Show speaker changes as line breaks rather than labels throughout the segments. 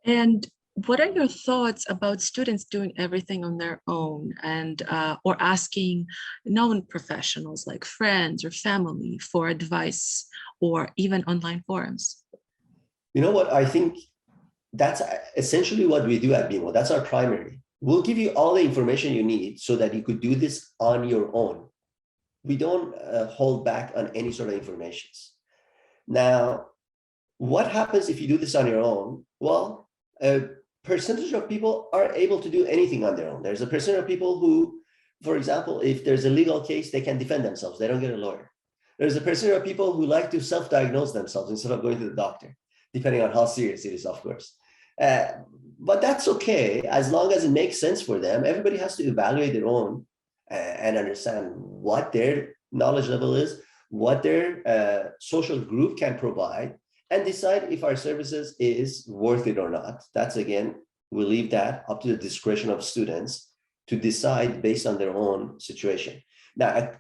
And what are your thoughts about students doing everything on their own and or asking known professionals like friends or family for advice or even online forums?
You know what? I think that's essentially what we do at BeMo. That's our primary. We'll give you all the information you need so that you could do this on your own. We don't hold back on any sort of informations. Now, what happens if you do this on your own? Well, a percentage of people are able to do anything on their own. There's a percent of people who, for example, if there's a legal case, they can defend themselves. They don't get a lawyer. There's a percent of people who like to self-diagnose themselves instead of going to the doctor, depending on how serious it is, of course. Uh, but that's okay, as long as it makes sense for them. Everybody has to evaluate their own and understand what their knowledge level is, what their social group can provide, and decide if our services is worth it or not. That's, again, we leave that up to the discretion of students to decide based on their own situation. Now,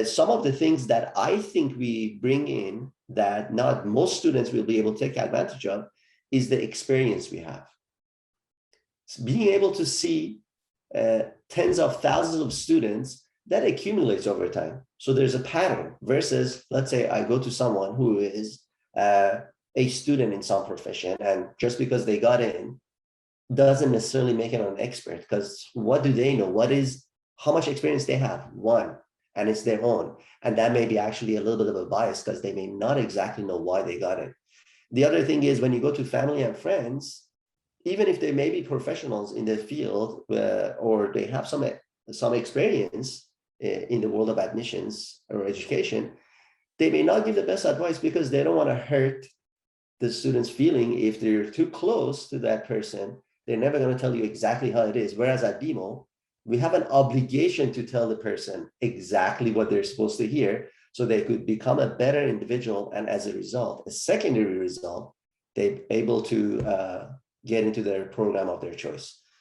some of the things that I think we bring in that not most students will be able to take advantage of is the experience we have. So being able to see tens of thousands of students, that accumulates over time. So there's a pattern versus, let's say I go to someone who is a student in some profession, and just because they got in doesn't necessarily make them an expert, because what do they know? How much experience they have? One, and it's their own. And that may be actually a little bit of a bias because they may not exactly know why they got it. The other thing is when you go to family and friends, even if they may be professionals in the field or they have some experience in the world of admissions or education, they may not give the best advice because they don't want to hurt the student's feeling. If they're too close to that person, they're never going to tell you exactly how it is. Whereas at BeMo, we have an obligation to tell the person exactly what they're supposed to hear so they could become a better individual. And as a result, a secondary result, they're able to get into their program of their choice.